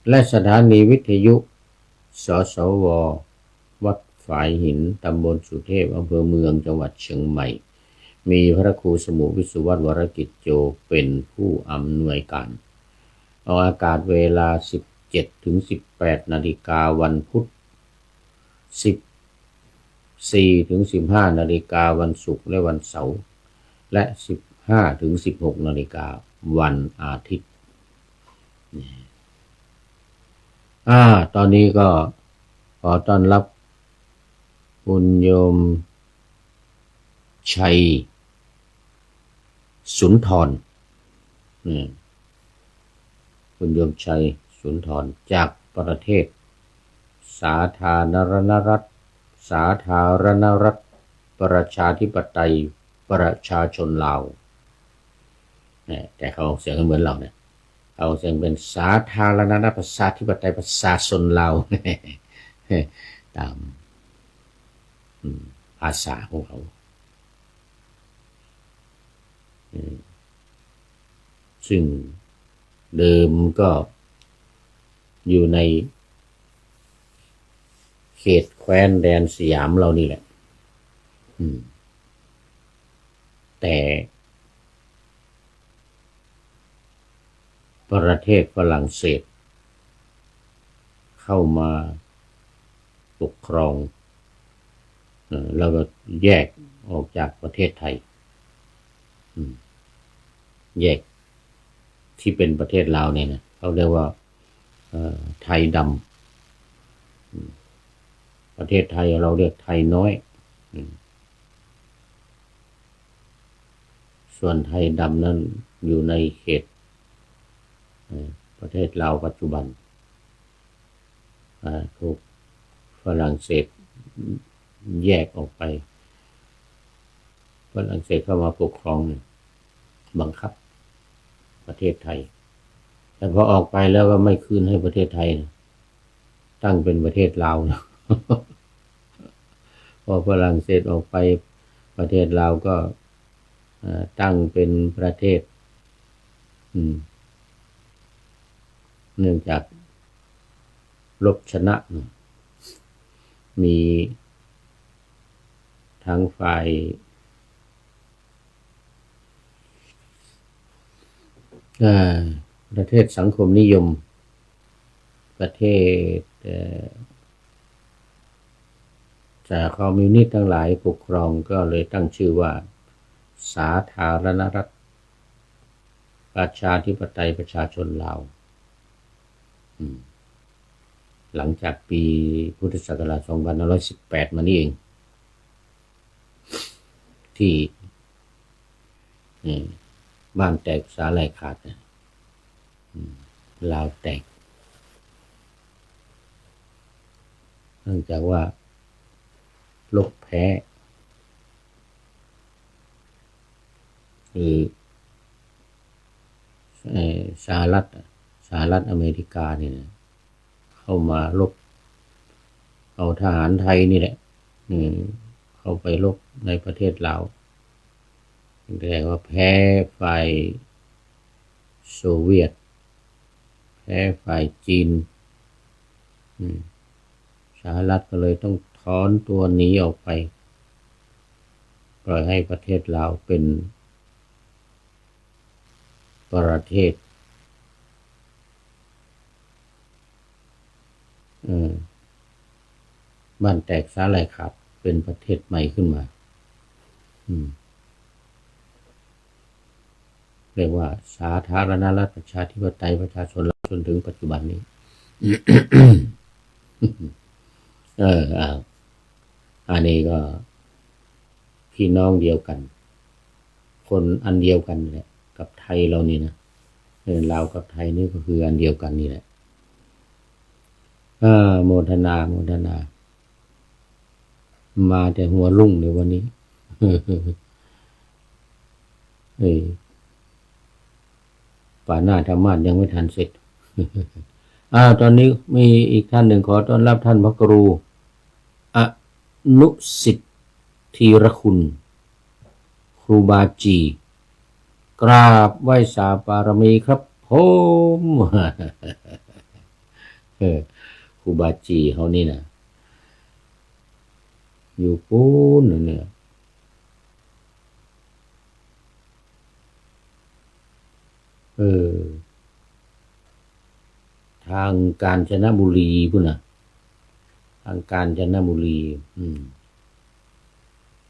และสถานีวิทยุสสววัดฝายหินตำบลสุเทพอำเภอเมืองจังหวัดเชียงใหม่มีพระครูสมุวิสุวัตวรกิจโจเป็นผู้อำนวยการออกอากาศเวลา 17-18 นาฬิกาวันพุธ 14-15 นาฬิกาวันศุกร์และวันเสาร์และ 15-16 นาฬิกาวันอาทิตย์ตอนนี้ก็ขอต้อนรับคุณโยมชัยสุนทรคุณโยมชัยสุนทรจากประเทศสาธารณรัฐประชาธิปไตยประชาชนลาวแต่เขาเสียงเหมือนเราเนี่ยเขาเสียงเป็นสาธารณรัฐประชาธิปไตยประชาชนลาวตามภาษาของเขาซึ่งเดิมก็อยู่ในเขตแคว้นแดนสยามเรานี่แหละแต่ประเทศฝรั่งเศสเข้ามาปกครองแล้วก็แยกออกจากประเทศไทยแยกที่เป็นประเทศลาวเนี่ยนะเขาเรียกว่าไทยดำประเทศไทยเราเรียกไทยน้อยส่วนไทยดำนั้นอยู่ในเขตประเทศลาวปัจจุบันถูกฝรั่งเศสแยกออกไปฝรั่งเศสเข้ามาปกครองบังคับประเทศไทยแต่พอออกไปแล้วก็ไม่คืนให้ประเทศไทยนะตั้งเป็นประเทศลาวนะพอฝรั่งเศสออกไปประเทศลาวก็ตั้งเป็นประเทศเนื่องจากรบชนะมีทั้งฝ่ายประเทศสังคมนิยมประเทศจากคอมมิวนิสต์ทั้งหลายปกครองก็เลยตั้งชื่อว่าสาธารณรัฐประชาธิปไตยประชาชนลาวหลังจากปีพุทธศักราช 2518 มานี่เองที่บ้านแตกสาลายขาดลาวแตกเนื่องจากว่าลบแพ้คือสหรัฐอเมริกาเนี่ยเข้ามาลบเอาทหารไทยนี่แหละเข้าไปลบในประเทศลาวแต่ว่าแพ้ฝ่ายโซเวียตแพ้ฝ่ายจีนสหรัฐก็เลยต้องถอนตัวหนีออกไปปล่อยให้ประเทศลาวเป็นประเทศบ้านแตกสาลายขาดเป็นประเทศใหม่ขึ้นมาเรียกว่าสาธารณรัฐประชาธิปไตยประชาชนจนถึงปัจจุบันนี้ อันนี้ก็พี่น้องเดียวกันคนอันเดียวกันแหละกับไทยเรานี่นะลาวกับไทยนี่ก็คืออันเดียวกันนี่แหละโมทนามาแต่หัวรุ่งในวันนี้ป่าหน้าธรรมะยังไม่ทันเสร็จตอนนี้มีอีกท่านหนึ่งขอต้อนรับท่านพระครูอนุสิทธีรคุณครูบาจีกราบไหว้สาบารมีครับผม เออครูบาจีเขานี่นะอยู่ปูนเนี่ยเออทางกาญจนบุรีพุ่นน่ะทางกาญจนบุรี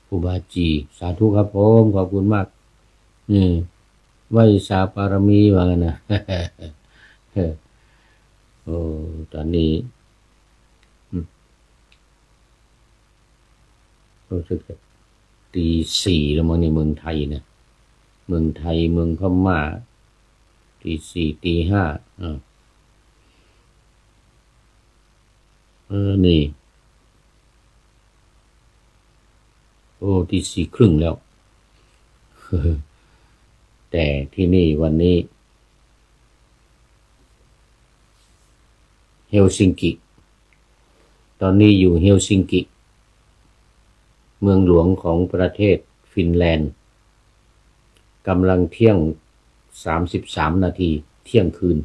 ครูบาจีสาธุครับผมขอบคุณมากไหวสาปารมีว่างั้นนะโอ้ตอนนี้รู้สึกจะตีสี่แล้วมั้งในเมืองไทยนะเมืองไทยเมืองพม่าตีสี่ตีห้านี่โอ้ตีสี่ครึ่งแล้วแต่ที่นี่วันนี้เฮลซิงกิตอนนี้อยู่เฮลซิงกิเมืองหลวงของประเทศฟินแลนด์กำลังเที่ยง33 นาทีเที่ยงคืน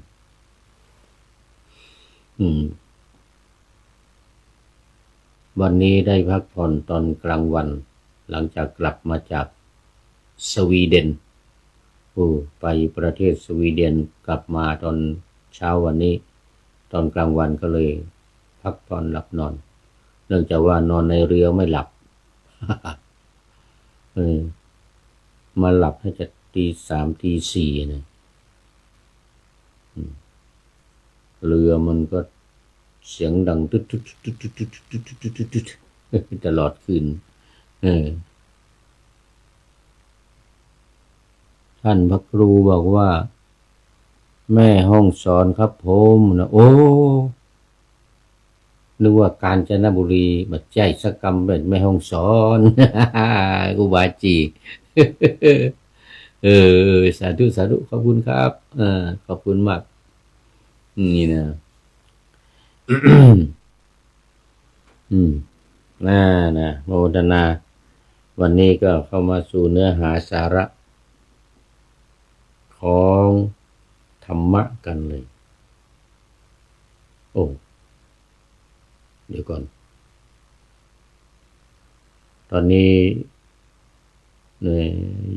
วันนี้ได้พักผ่อนตอนกลางวันหลังจากกลับมาจากสวีเดนไปประเทศสวีเดนกลับมาตอนเช้าวันนี้ตอนกลางวันก็เลยพักผ่อนหลับนอนเนื่องจากว่านอนในเรือไม่หลับมาหลับให้จะตีสามตีสี่นะเรือมันก็เสียงดังตุ๊ดตุ๊ดตุ๊ดตุ๊ดตุ๊ดตุ๊ดตุ๊ดตุ๊ดตุ๊ดตลอดคืนท่านพระครูบอกว่าแม่ห้องสอนครับผมนะโอ้นึกว่ากาญจนบุรีบัดใจสักกรรมเป็นแม่ห้องสอนกูบาจีสาธุสาธุขอบคุณครับขอบคุณมากนี่นะนะโมทนาวันนี้ก็เข้ามาสู่เนื้อหาสาระของธรรมะกันเลยโอ้เดี๋ยวก่อนตอนนี้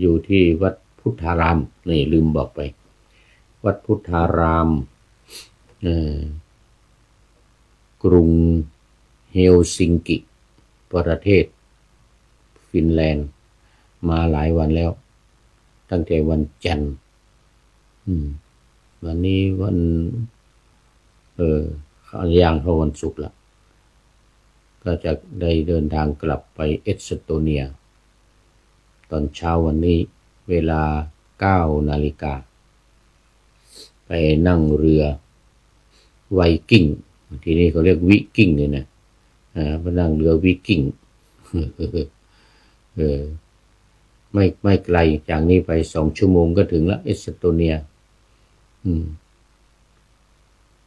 อยู่ที่วัดพุทธารามนี่ลืมบอกไปวัดพุทธารามกรุงเฮลซิงกิประเทศฟินแลนด์มาหลายวันแล้วตั้งแต่วันจันทร์วันนี้วันย่างเข้าวันศุกร์ละก็จะได้เดินทางกลับไปเอสโตเนียตอนเช้าวันนี้เวลา 9 นาฬิกาไปนั่งเรือไวกิ้งที่นี่เขาเรียกวิกิ้งเลยนะไปนั่งเรือวิกิ้งไม่ไกลจากนี้ไป2 ชั่วโมงก็ถึงแล้วเอสโตเนีย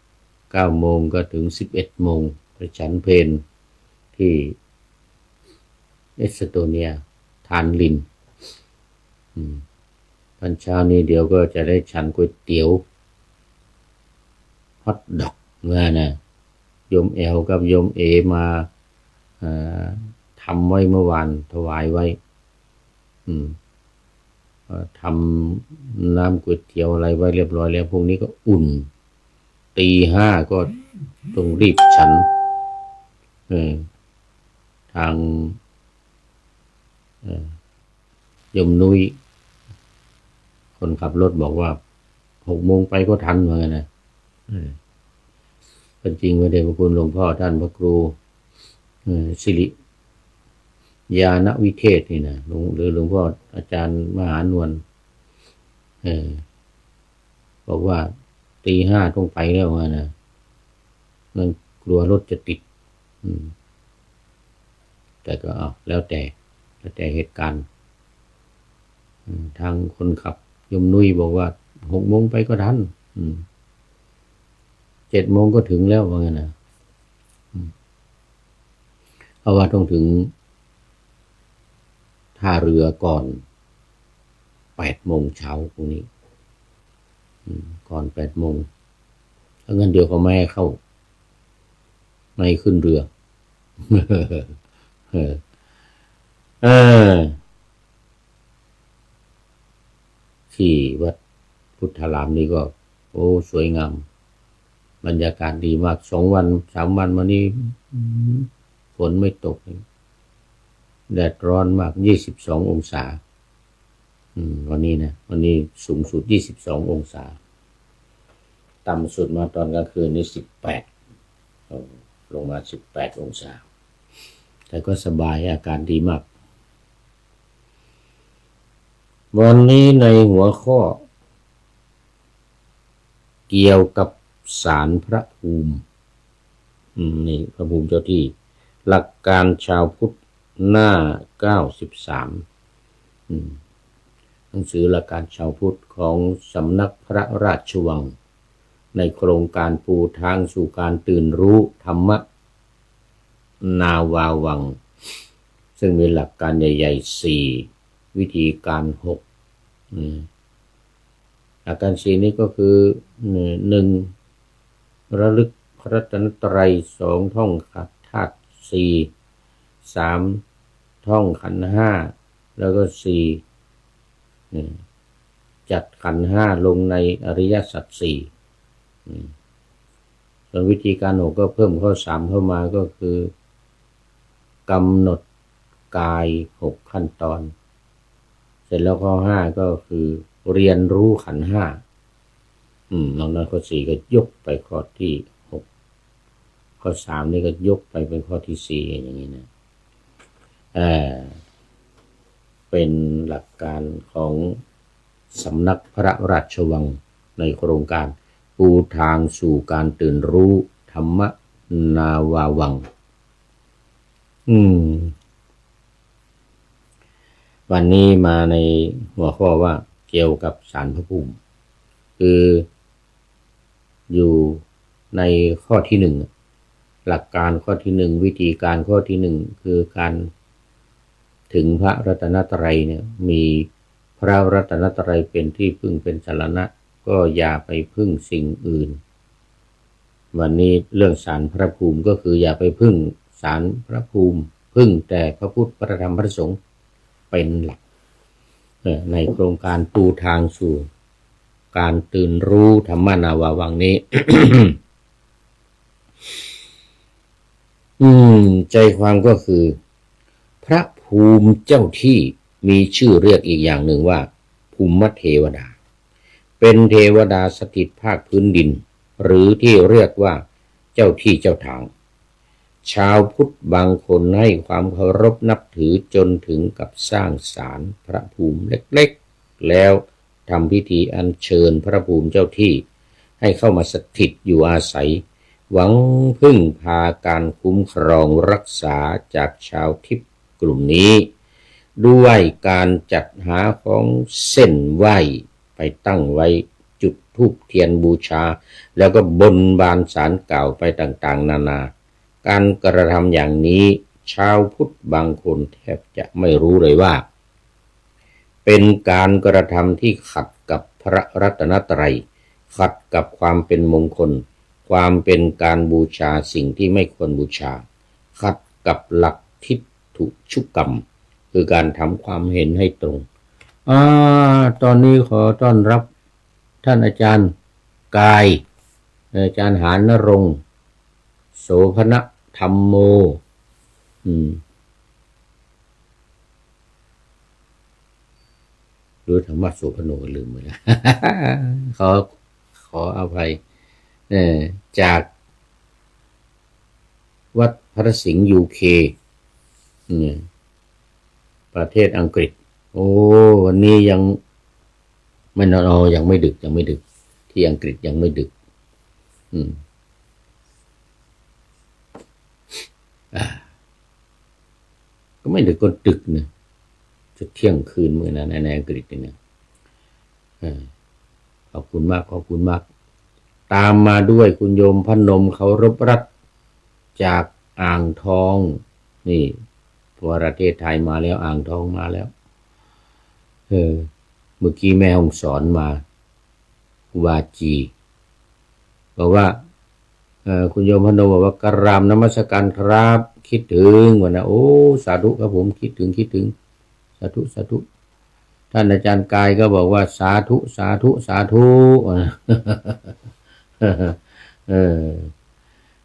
9 โมงก็ถึง11 โมงไปฉันเพลที่เอสโตเนียทานลินตอนเช้านี้เดี๋ยวก็จะได้ฉันก๋วยเตี๋ยวฮอทดอกนะโยมแอลกับโยมเอมาทำไว้เมื่อวานถวายไว้ทำน้ำก๋วยเตี๋ยวอะไรไว้เรียบร้อยแล้วพวกนี้ก็อุ่นตี 5ก็ต้องรีบฉันทางโยมนุ้ยคนขับรถบอกว่า6 โมงไปก็ทันเหมือนกันนะเป็นจริงพระเดชพระคุณหลวงพ่อท่านพระครูสิริญาณวิเทศนี่นะหรือหลวงพ่ออาจารย์มหานวลบอกว่าตี 5ต้องไปแล้วนะนั่นกลัวรถจะติดแต่ก็แล้วแต่เหตุการณ์ทางคนขับยมนุ้ยบอกว่า6 โมงไปก็ทัน7 โมงก็ถึงแล้วว่างั้นนะเพราะว่าต้องถึงท่าเรือก่อน8 โมงเช้าพรุ่งนี้ก่อน8 โมงถ้างั้นเดี๋ยวเขาไม่ให้เข้า ไม่ขึ้นเรือที่วัดพุทธารามนี่ก็โอ้สวยงามบรรยากาศดีมาก2 วัน 3 วันมานี้ฝนไม่ตกแดดร้อนมาก22 องศาวันนี้นะวันนี้สูงสุด22 องศาต่ำสุดมาตอนกลางคืนนี่18ลงมา18 องศาแต่ก็สบายอากาศดีมากวันนี้ในหัวข้อเกี่ยวกับศาลพระภูมินี่พระภูมิเจ้าที่หลักการชาวพุทธหน้า93หนังสือหลักการชาวพุทธของสำนักพระราชวังในโครงการปูทางสู่การตื่นรู้ธรรมนาวาวังซึ่งมีหลักการใหญ่ๆ4วิธีการ6หลักการ4นี้ก็คือ1ระลึกพระรัตนตรัย2ท่องธาตุ4 3ท่องขันธ์5แล้วก็4จัดขันธ์5ลงในอริยสัจ4ส่วนวิธีการ6ก็เพิ่มข้อ3เข้ามาก็คือกำหนดกาย6ขั้นตอนเสร็จแล้วข้อ5ก็คือเรียนรู้ขันธ์5นอกนั้นข้อ4ก็ยกไปข้อที่6ข้อ3นี่ก็ยกไปเป็นข้อที่4อย่างนี้นะเป็นหลักการของสำนักพระราชวังในโครงการปูทางสู่การตื่นรู้ธรรมนาวาวังวันนี้มาในหัวข้อว่าเกี่ยวกับศาลพระภูมิคืออยู่ในข้อที่1หลักการข้อที่1วิธีการข้อที่1คือการถึงพระรัตนตรัยเนี่ยมีพระรัตนตรัยเป็นที่พึ่งเป็นสรณะก็อย่าไปพึ่งสิ่งอื่นวันนี้เรื่องศาลพระภูมิก็คืออย่าไปพึ่งศาลพระภูมิพึ่งแต่พระพุทธพระธรรมพระสงฆ์เป็นหลักในโครงการปูทางสู่การตื่นรู้ธรรมนาวาวังนี้ ใจความก็คือพระภูมิเจ้าที่มีชื่อเรียกอีกอย่างหนึ่งว่าภูมิเทวดาเป็นเทวดาสถิตภาคพื้นดินหรือที่เรียกว่าเจ้าที่เจ้าทางชาวพุทธบางคนให้ความเคารพนับถือจนถึงกับสร้างศาลพระภูมิเล็กๆแล้วทำพิธีอัญเชิญพระภูมิเจ้าที่ให้เข้ามาสถิตอยู่อาศัยหวังพึ่งพาการคุ้มครองรักษาจากชาวทิพย์กลุ่มนี้ด้วยการจัดหาของเส้นไหว้ไปตั้งไว้จุดธูปเทียนบูชาแล้วก็บนบานศาลกล่าวไปต่างๆนานาการกระทำอย่างนี้ชาวพุทธบางคนแทบจะไม่รู้เลยว่าเป็นการกระทำที่ขัดกับพระรัตนตรัยขัดกับความเป็นมงคลความเป็นการบูชาสิ่งที่ไม่ควรบูชาขัดกับหลักทิฏฐุชุกรรมคือการทำความเห็นให้ตรงตอนนี้ขอต้อนรับท่านอาจารย์กายอาจารย์หานรงค์โสภณธรรมโมหรือธรรมะโสภโนลืมไปแล้ว ขออภัยจากวัดพระสิงห์UK ประเทศอังกฤษโอ้วันนี้ยังไม่นอนยังไม่ดึกที่อังกฤษยังไม่ดึกก็ไม่ดึกก็ดึกนะจะเที่ยงคืนเมื่อนั้นในอังกฤษเนี่ยขอบคุณมากตามมาด้วยคุณโยมพนมเคารพรัตน์จากอ่างทองนี่ประเทศไทยมาแล้วอ่างทองมาแล้วเมื่อกี้แม่ฮ่องสอนมาวาจีบอกว่า คุณโยมพนมบอกว่ากราบนมัสการครับคิดถึงวันนะโอ้สาธุครับผมคิดถึงสาธุสาธุท่านอาจารย์กายก็บอกว่าสาธุสาธุสาธุเออ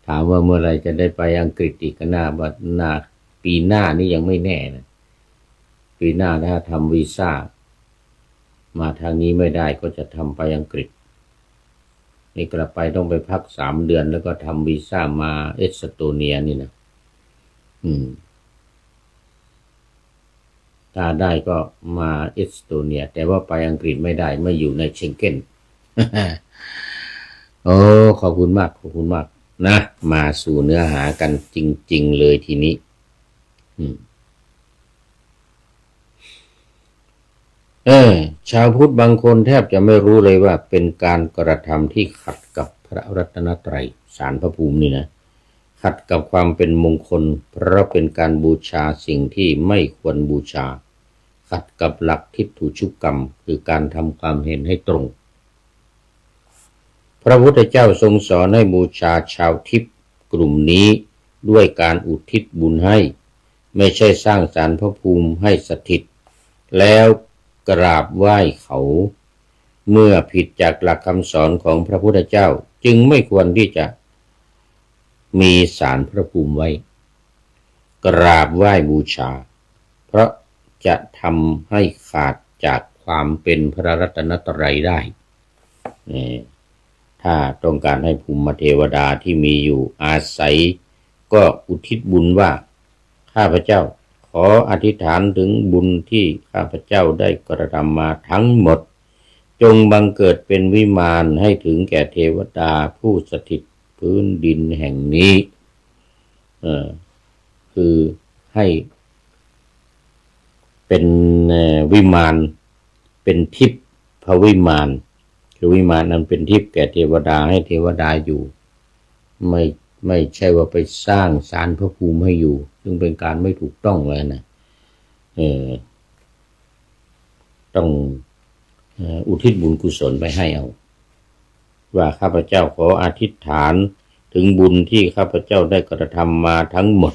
ถามว่าเมื่อไรจะได้ไปอังกฤษอีกก็น่าว่าปีหน้านี่ยังไม่แน่นะปีหน้าถ้าทำวีซ่ามาทางนี้ไม่ได้ก็จะทำไปอังกฤษนี่กลับไปต้องไปพัก3 เดือนแล้วก็ทำวีซ่ามาเอสโตเนียนี่นะถ้าได้ก็มาเอสโตเนียแต่ว่าไปอังกฤษไม่ได้ไม่อยู่ในเชงเก้น โอ้ขอบคุณมากนะมาสู่เนื้อหากันจริงๆเลยทีนี้ชาวพุทธบางคนแทบจะไม่รู้เลยว่าเป็นการกระทำที่ขัดกับพระรัตนตรัยศาลพระภูมินี่นะขัดกับความเป็นมงคลเพราะเป็นการบูชาสิ่งที่ไม่ควรบูชาขัดกับหลักทิฏฐุชุกรรมคือการทำความเห็นให้ตรงพระพุทธเจ้าทรงสอนให้บูชาชาวทิพย์กลุ่มนี้ด้วยการอุทิศบุญให้ไม่ใช่สร้างศาลพระภูมิให้สถิตแล้วกราบไหว้เขาเมื่อผิดจากหลักคำสอนของพระพุทธเจ้าจึงไม่ควรที่จะมีศาลพระภูมิไว้กราบไหว้บูชาเพราะจะทำให้ขาดจากความเป็นพระรัตนตรัยได้ถ้าต้องการให้ภูมิเทวดาที่มีอยู่อาศัยก็อุทิศบุญว่าข้าพเจ้าขออธิษฐานถึงบุญที่ข้าพเจ้าได้กระทำมาทั้งหมดจงบังเกิดเป็นวิมานให้ถึงแก่เทวดาผู้สถิตพื้นดินแห่งนี้คือให้เป็นวิมานเป็นทิพย์พระวิมานคือวิมานนั้นเป็นทิพย์แก่เทวดาให้เทวดาอยู่ไม่ใช่ว่าไปสร้างศาลพระภูมิให้อยู่ซึ่งเป็นการไม่ถูกต้องเลยนะต้องอุทิศบุญกุศลไปให้เอาว่าข้าพเจ้าขออธิษฐานถึงบุญที่ข้าพเจ้าได้กระทำมาทั้งหมด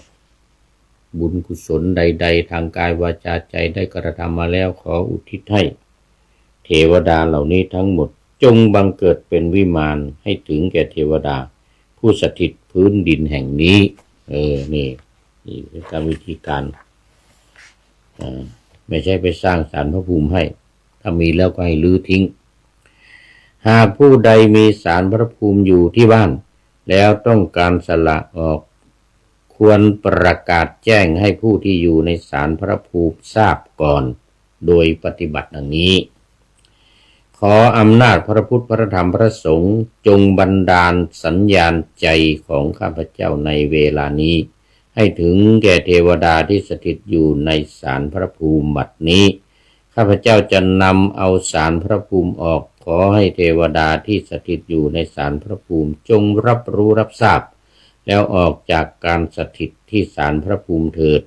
บุญกุศลใดๆทางกายวาจาใจได้กระทำมาแล้วขออุทิศให้เทวดาเหล่านี้ทั้งหมดจงบังเกิดเป็นวิมานให้ถึงแก่เทวดาผู้สถิตพื้นดินแห่งนี้นี่เป็นการวิธีการไม่ใช่ไปสร้างศาลพระภูมิให้ถ้ามีแล้วก็ให้รื้อทิ้งหากผู้ใดมีศาลพระภูมิอยู่ที่บ้านแล้วต้องการสละออกควรประกาศแจ้งให้ผู้ที่อยู่ในศาลพระภูมิทราบก่อนโดยปฏิบัติดังนี้ขออำนาจพระพุทธพระธรรมพระสงฆ์จงบันดาลสัญญาณใจของข้าพเจ้าในเวลานี้ให้ถึงแก่เทวดาที่สถิตอยู่ในศาลพระภูมิบัดนี้ข้าพเจ้าจะนำเอาศาลพระภูมิออกขอให้เทวดาที่สถิตอยู่ในศาลพระภูมิจงรับรู้รับทราบแล้วออกจากการสถิตที่ศาลพระภูมิเถิด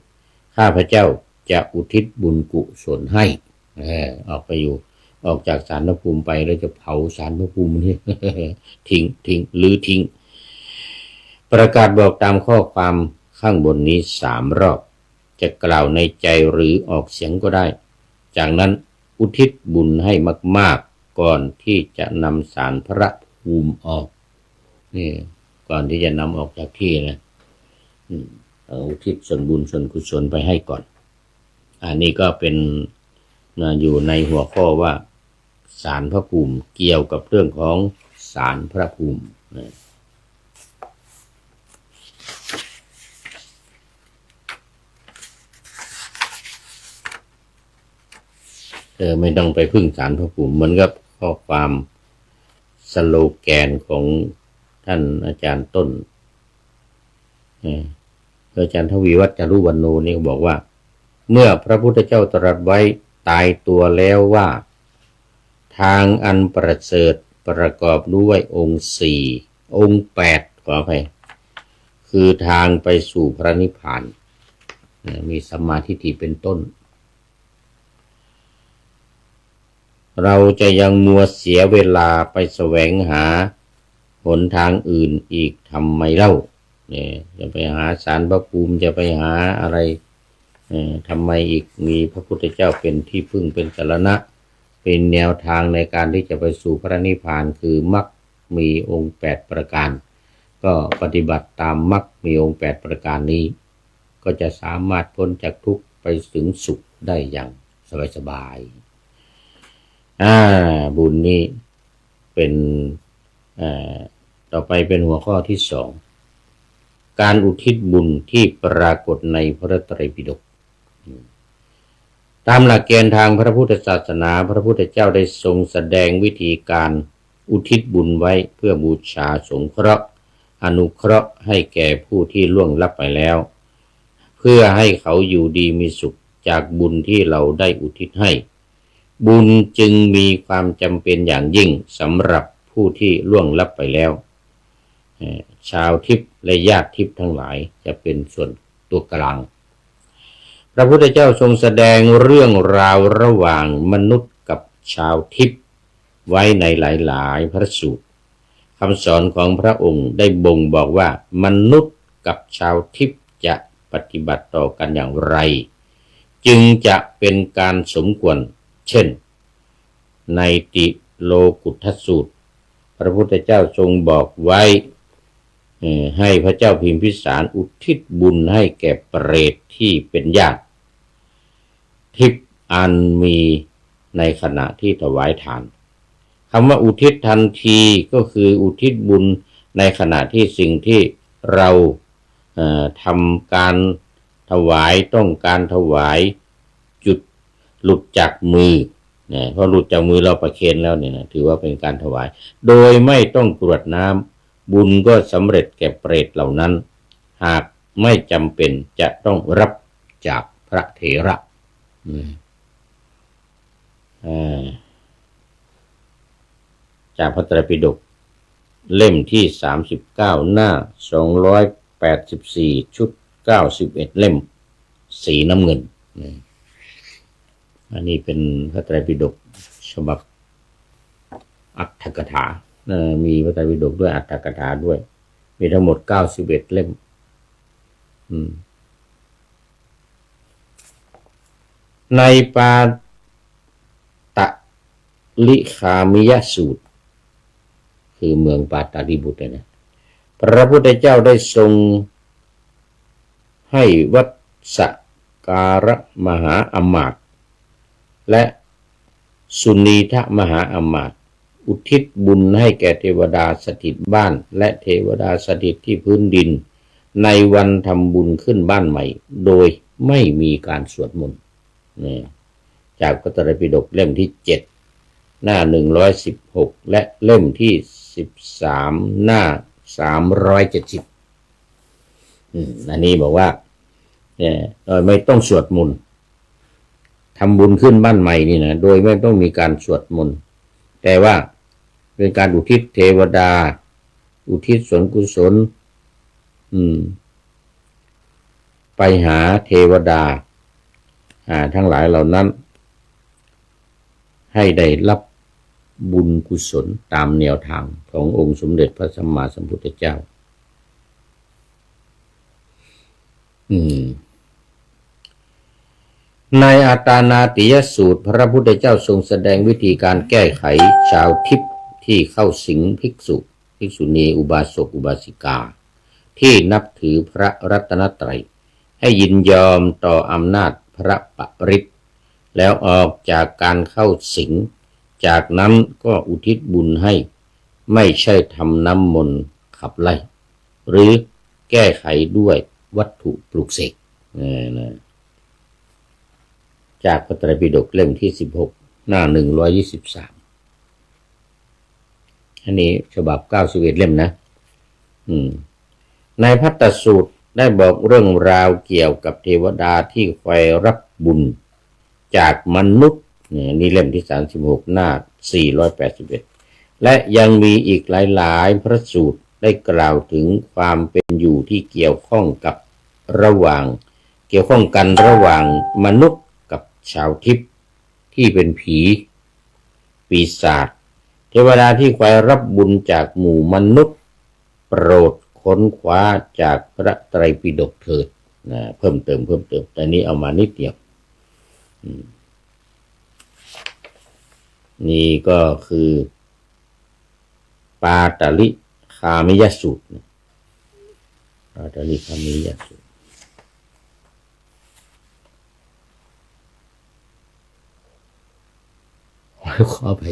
ข้าพเจ้าจะอุทิศบุญกุศลให้ออกไปอยู่ออกจากศาลพระภูมิไปแล้วจะเผาศาลพระภูมินี่ ทิ้งหรือทิ้งประกาศบอกตามข้อความข้างบนนี้3 รอบจะกล่าวในใจหรือออกเสียงก็ได้จากนั้นอุทิศบุญให้มากๆก่อนที่จะนำศาลพระภูมิออกนี่ก่อนที่จะนำออกจากที่นะอุทิศส่วนบุญส่วนกุศลไปให้ก่อนอันนี้ก็เป็นอยู่ในหัวข้อว่าศาลพระภูมิเกี่ยวกับเรื่องของศาลพระภูมิไม่ต้องไปพึ่งศาลพระภูมิเหมือนกับข้อความสโลแกนของท่านอาจารย์ต้นอาจารย์ทวีวัฒน์จารุวรรณโนนี่ก็บอกว่าเมื่อพระพุทธเจ้าตรัสไว้ตายตัวแล้วว่าทางอันประเสริฐประกอบด้วยองค์4องค์8ขออภัยคือทางไปสู่พระนิพพานมีสัมมาทิฏฐิเป็นต้นเราจะยังมัวเสียเวลาไปแสวงหาห นทางอื่นอีกทำไมเล่าเนี่ยจะไปหาศาลพระภูมิจะไปหาอะไรทำไมอีกมีพระพุทธเจ้าเป็นที่พึ่งเป็นสรณะเป็นแนวทางในการที่จะไปสู่พระนิพพานคือมรรคมีองค์8ประการก็ปฏิบัติตามมรรคมีองค์8ประการนี้ก็จะสามารถพ้นจากทุกข์ไปถึงสุขได้อย่างสบายๆบุญนี้เป็นต่อไปเป็นหัวข้อที่2การอุทิศบุญที่ปรากฏในพระไตรปิฎกตามหลักเกณฑ์ทางพระพุทธศาสนาพระพุทธเจ้าได้ทรงแสดงวิธีการอุทิศบุญไว้เพื่อบูชาสงเคราะห์อนุเคราะห์ให้แก่ผู้ที่ล่วงลับไปแล้วเพื่อให้เขาอยู่ดีมีสุขจากบุญที่เราได้อุทิศให้บุญจึงมีความจำเป็นอย่างยิ่งสำหรับผู้ที่ล่วงลับไปแล้วชาวทิพย์และญาติทิพย์ทั้งหลายจะเป็นส่วนตัวกลางพระพุทธเจ้าทรงแสดงเรื่องราวระหว่างมนุษย์กับชาวทิพย์ไว้ในหลายๆพระสูตรคำสอนของพระองค์ได้บ่งบอกว่ามนุษย์กับชาวทิพย์จะปฏิบัติต่อกันอย่างไรจึงจะเป็นการสมควรเช่นในติโลกุตทสูตรพระพุทธเจ้าทรงบอกไว้ให้พระเจ้าพิมพิสารอุทิศบุญให้แก่เปรตที่เป็นญาติทิพย์อันมีในขณะที่ถวายทานคำว่าอุทิศทันทีก็คืออุทิศบุญในขณะที่สิ่งที่เราทำการถวายต้องการถวายจุดหลุดจากมือพอหลุดจากมือเราประเคนแล้วเนี่ยนะถือว่าเป็นการถวายโดยไม่ต้องกรวดน้ำบุญก็สำเร็จแก่เปรตเหล่านั้นหากไม่จำเป็นจะต้องรับจากพระเถระจากพระไตรปิฎกเล่มที่39หน้า284ชุด91เล่มสีน้ำเงินอันนี้เป็นพระไตรปิฎกฉบับอรรถกถามีพระไตรปิฎกด้วยอรรถกถาด้วยมีทั้งหมด91เล่มในปาตลิคามิยสูตรคือเมืองปาตาลิบุตรนะพระพุทธเจ้าได้ทรงให้วัสสการะมหาอมาตย์และสุนีทะมหาอมาตย์อุทิศบุญให้แก่เทวดาสถิตบ้านและเทวดาสถิตที่พื้นดินในวันทำบุญขึ้นบ้านใหม่โดยไม่มีการสวดมนต์จากพระไตรปิฎกเล่มที่7หน้า116และเล่มที่13หน้า370อันนี้บอกว่าโดยไม่ต้องสวดมนต์ทำบุญขึ้นบ้านใหม่นี่นะโดยไม่ต้องมีการสวดมนต์แต่ว่าเป็นการอุทิศเทวดาอุทิศส่วนกุศลไปหาเทวดาทั้งหลายเหล่านั้นให้ได้รับบุญกุศลตามแนวทางขององค์สมเด็จพระสัมมาสัมพุทธเจ้าในอาตานาติยสูตรพระพุทธเจ้าทรงแสดงวิธีการแก้ไขชาวทิพย์ที่เข้าสิงภิกษุณีอุบาสกอุบาสิกาที่นับถือพระรัตนตรัยให้ยินยอมต่ออำนาจพระปริตแล้วออกจากการเข้าสิงจากนั้นก็อุทิศบุญให้ไม่ใช่ทำน้ำมนต์ขับไล่หรือแก้ไขด้วยวัตถุปลุกเสกจากพระไตรปิฎกเล่มที่16หน้า123อันนี้ฉบับ91เล่มนะในภัตตสูตรได้บอกเรื่องราวเกี่ยวกับเทวดาที่คอยรับบุญจากมนุษย์นี่เล่มที่36หน้า481และยังมีอีกหลายๆพระสูตรได้กล่าวถึงความเป็นอยู่ที่เกี่ยวข้องกันระหว่างมนุษย์กับชาวทิพย์ที่เป็นผีปีศาจเทวดาที่คอยรับบุญจากหมู่มนุษย์ โปรดค้นคว้าจากพระไตรปิฎกเถิดนะเพิ่มเติมแต่นี้เอามานิดเดียวนี่ก็คือปาตลิคามิยสูตรปาตลิคามิยสูตรขอไป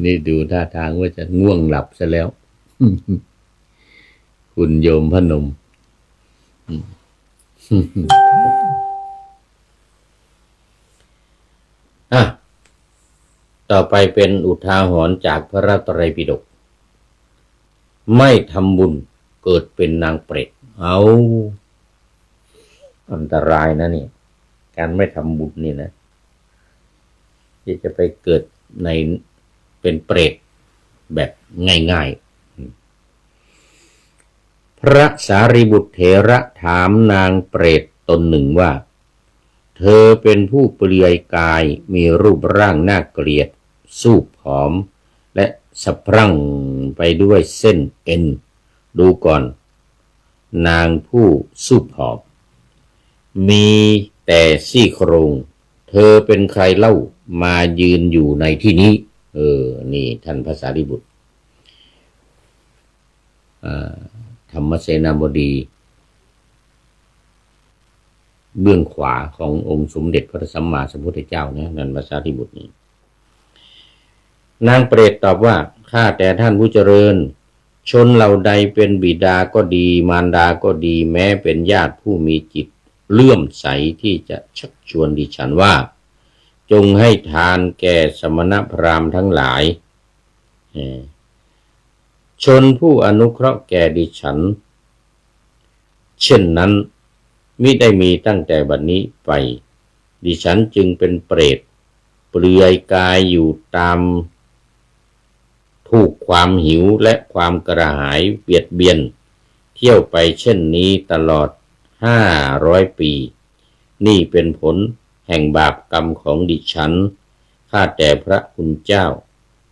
นี่ดูท่าทางว่าจะง่วงหลับซะแล้ว คุณโยมพนม ต่อไปเป็นอุทาหรณ์จากพระไตรปิฎกไม่ทำบุญเกิดเป็นนางเปรตเอาอันตรายนะนี่การไม่ทำบุญนี่นะที่จะไปเกิดในเป็นเปรตแบบง่ายๆพระสารีบุตรเถระถามนางเปรตตนหนึ่งว่าเธอเป็นผู้เปลือยกายมีรูปร่างน่าเกลียดสูบผอมและสะพรั่งไปด้วยเส้นเอ็นดูก่อนนางผู้สูบผอมมีแต่ซี่โครงเธอเป็นใครเล่ามายืนอยู่ในที่นี้นี่ท่านพระสารีบุตรธรรมเสนาบดีเบื้องขวาขององค์สมเด็จพระสัมมาสัมพุทธเจ้านะนั่นพระสารีบุตรนี้นางเปรตตอบว่าข้าแต่ท่านผู้เจริญชนเหล่าใดเป็นบิดาก็ดีมารดาก็ดีแม้เป็นญาติผู้มีจิตเลื่อมใสที่จะชักชวนดิฉันว่าจงให้ทานแก่สมณพราหมณ์ทั้งหลายชนผู้อนุเคราะห์แก่ดิฉันเช่นนั้นมิได้มีตั้งแต่บัดนี้ไปดิฉันจึงเป็นเปรตเปลือยกายอยู่ตามถูกความหิวและความกระหายเบียดเบียนเที่ยวไปเช่นนี้ตลอด500 ปีนี่เป็นผลแห่งบาปกรรมของดิฉันข้าแต่พระคุณเจ้า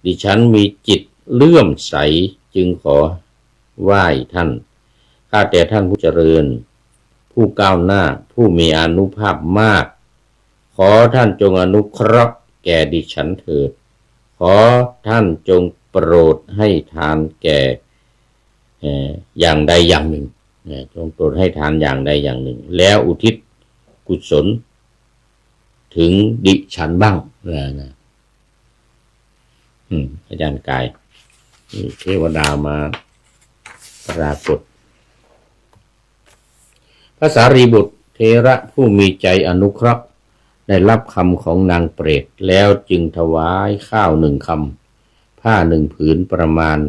ดิฉันมีจิตเลื่อมใสจึงขอไหว้ท่านข้าแต่ท่านผู้เจริญผู้ก้าวหน้าผู้มีอานุภาพมากขอท่านจงอนุเคราะห์แก่ดิฉันเถิดขอท่านจงโปรดให้ทานแก่อย่างใดอย่างหนึ่งจงโปรดให้ทานอย่างใดอย่างหนึ่งแล้วอุทิศกุศลถึงดิฉันบ้างนะอาจารย์กายเทวดามาปรากฏพระสารีบุตรเถระผู้มีใจอนุเคราะห์ได้รับคำของนางเปรตแล้วจึงถวายข้าว1 คำผ้า1 ผืนประมาณ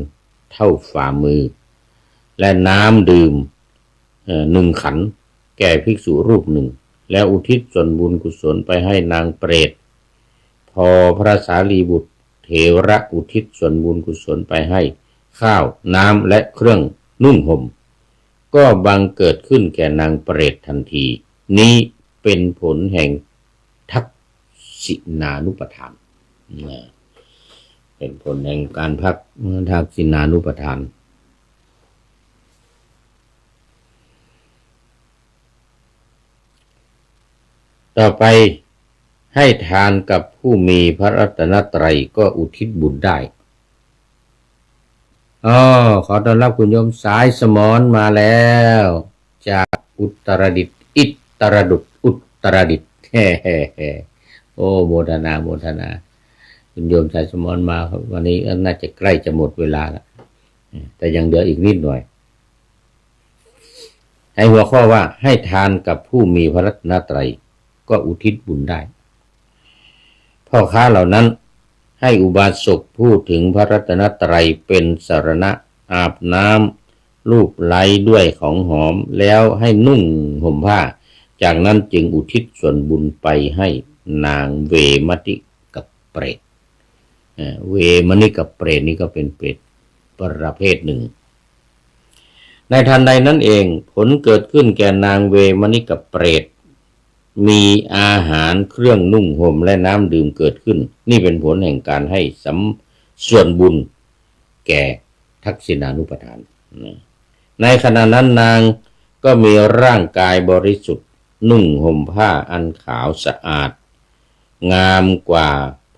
เท่าฝ่ามือและน้ำดื่ม1 ขันแก่ภิกษุรูปหนึ่งแล้วอุทิศส่วนบุญกุศลไปให้นางเปรตพอพระสารีบุตรเถระอุทิศส่วนบุญกุศลไปให้ข้าวน้ำและเครื่องนุ่งห่มก็บังเกิดขึ้นแก่นางเปรตทันทีนี้เป็นผลแห่งทักษิณานุปทานเป็นผลแห่งการพักทักษิณานุปทานต่อไปให้ทานกับผู้มีพระรัตนตรัยก็อุทิศบุญได้ขอต้อนรับคุณโยมสายสมรมาแล้วจากอุตรดิตถ์อุตรดิตถ์โอ้โมทนาคุณโยมสายสมรมาครับวันนี้น่าจะใกล้จะหมดเวลาแล้วแต่ยังเหลืออีกนิดหน่อยให้หัวข้อว่าให้ทานกับผู้มีพระรัตนตรัยก็อุทิศบุญได้พ่อค้าเหล่านั้นให้อุบาสกพูดถึงพระรัตนตรัยเป็นสรณะอาบน้ำลูบไล้ด้วยของหอมแล้วให้นุ่งห่มผ้าจากนั้นจึงอุทิศส่วนบุญไปให้นางเวมติกับเปรตเวมนิกับเปรตนี่ก็เป็นเปรตประเภทหนึ่งในทันใดนั้นเองผลเกิดขึ้นแก่นางเวมนิกับเปรตมีอาหารเครื่องนุ่งห่มและน้ำดื่มเกิดขึ้นนี่เป็นผลแห่งการให้ส่วนบุญแ แก่ทักษิณานุปทานในขณะนั้นนางก็มีร่างกายบริสุทธิ์นุ่งห่มผ้าอันขาวสะอาดงามกว่า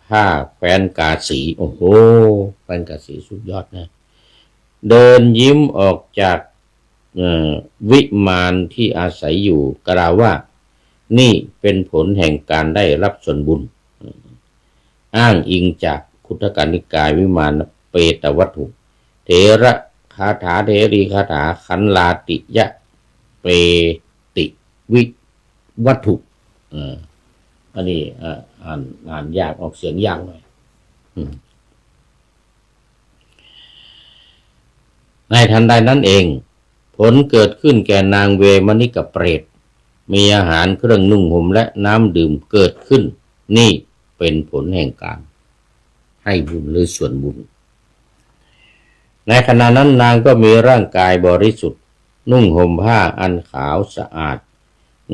ผ้าแคว้นกาสีโอ้โหแคว้นกาสีสุดยอดนะเดินยิ้มออกจากวิมานที่อาศัยอยู่กล่าวว่านี่เป็นผลแห่งการได้รับส่วนบุญอ้างอิงจากคุตกนิกายวิมานเปตวัตถุเถระคาถาเถรีคาถาขันลาติยะเปติวิวัตถุอันนี้อ่านยากออกเสียงยากหน่อยในทันใดนั้นเองผลเกิดขึ้นแก่นางเวมณิกเปรตมีอาหารเครื่องนุ่งห่มและน้ำดื่มเกิดขึ้นนี่เป็นผลแห่งการให้บุญหรือส่วนบุญในขณะนั้นนางก็มีร่างกายบริสุทธิ์นุ่งห่มผ้าอันขาวสะอาด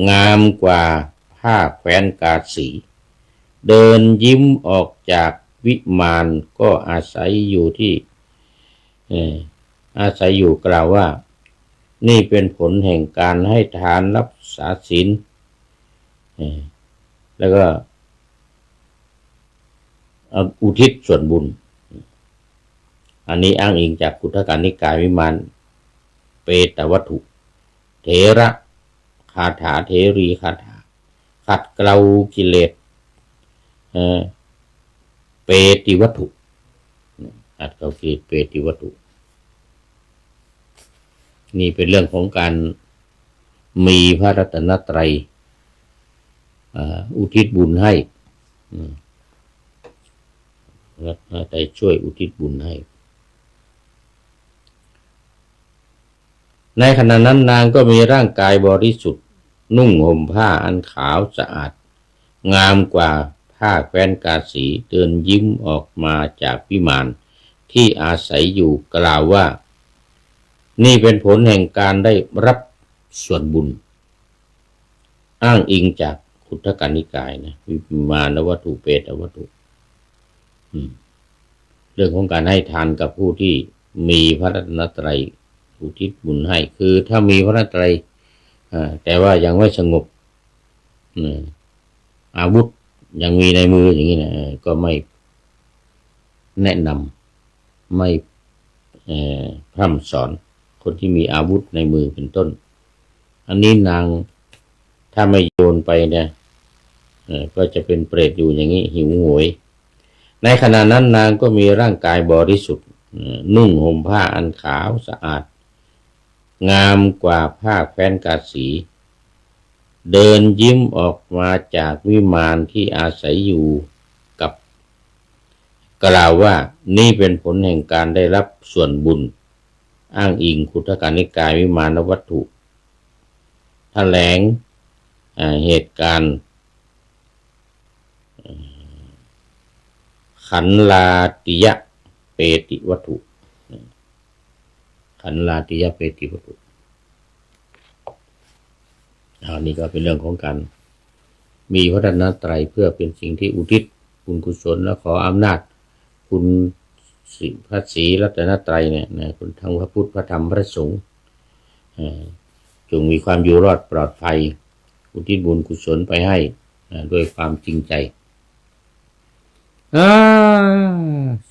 งามกว่าผ้าแคว้นกาสีเดินยิ้มออกจากวิมานก็อาศัยอยู่กล่าวว่านี่เป็นผลแห่งการให้ทานรักษาศีลแล้วก็อุทิศส่วนบุญอันนี้อ้างอิงจากคุตกนิกายวิมานเปตวัตถุเถระคาถาเถรีคาถาขัดเกลากิเลสเปติวัตถุขัดเกลากิเลสเปติวัตถุนี่เป็นเรื่องของการมีพระรัตนตรัยอุทิศบุญให้ได้ช่วยอุทิศบุญให้ในขณะนั้นนางก็มีร่างกายบริสุทธิ์นุ่งห่มผ้าอันขาวสะอาดงามกว่าผ้าแคว้นกาสีเดินยิ้มออกมาจากวิมานที่อาศัยอยู่กล่าวว่านี่เป็นผลแห่งการได้รับส่วนบุญอ้างอิงจากคุตกนิกายนะวิมานวัตถุเปตวัตถุเรื่องของการให้ทานกับผู้ที่มีพระรัตนตรัยอุทิศบุญให้คือถ้ามีพระรัตนตรัยแต่ว่ายังไม่สงบอาวุธยังมีในมืออย่างนี้นะก็ไม่แนะนำไม่พร่ำสอนคนที่มีอาวุธในมือเป็นต้นอันนี้นางถ้าไม่โยนไปเนี่ยก็จะเป็นเปรตอยู่อย่างนี้หิวโหยในขณะนั้นนางก็มีร่างกายบริสุทธิ์นุ่งห่มผ้าอันขาวสะอาดงามกว่าผ้าแคว้นกาสีเดินยิ้มออกมาจากวิมานที่อาศัยอยู่กับกล่าวว่านี่เป็นผลแห่งการได้รับส่วนบุญอ้างอิงคุตกนิกายวิมานวัตถุแถลงเหตุการณ์ขันลาติยะเปติวัตถุขันลาติยะเปติวัตถุอันนี้ก็เป็นเรื่องของการมีพระรัตนตรัยเพื่อเป็นสิ่งที่อุทิศบุญกุศลและขออำนาจคุณพระศรีรัตนตรัยเนี่ยนะคุณทั้งพระพุทธพระธรรมพระสงฆ์จงมีความอยู่รอดปลอดภัยอุทิศบุญกุศลไปให้ด้วยความจริงใจ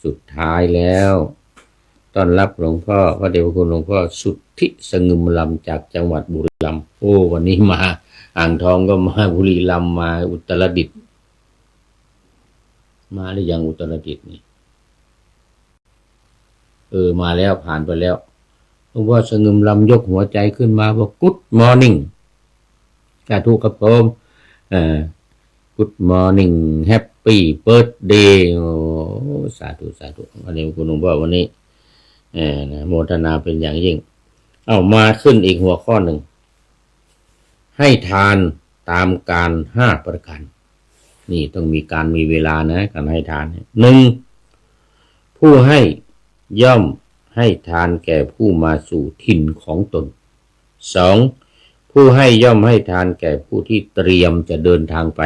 สุดท้ายแล้วต้อนรับหลวงพ่อพระเดชพระคุณหลวงพ่อสุทธิสงึมลำจากจังหวัดบุรีรัมย์โอ้วันนี้มาอ่างทองก็มาบุรีรัมย์มาอุตรดิตถ์มาหรือยังอุตรดิตถ์นี่มาแล้วผ่านไปแล้วหลวงพ่อสงึมลำยกหัวใจขึ้นมาบอก Good morning สาธุครับผมGood morning Happy birthday โอ้สาธุสาธุวันนี้คุณหลวงพ่อวันนี้โมทนาเป็นอย่างยิ่งมาขึ้นอีกหัวข้อหนึ่งให้ทานตามการ5ประการนี่ต้องมีการมีเวลานะการให้ทาน1ผู้ให้ย่อมให้ทานแก่ผู้มาสู่ถิ่นของตน2ผู้ให้ย่อมให้ทานแก่ผู้ที่เตรียมจะเดินทางไป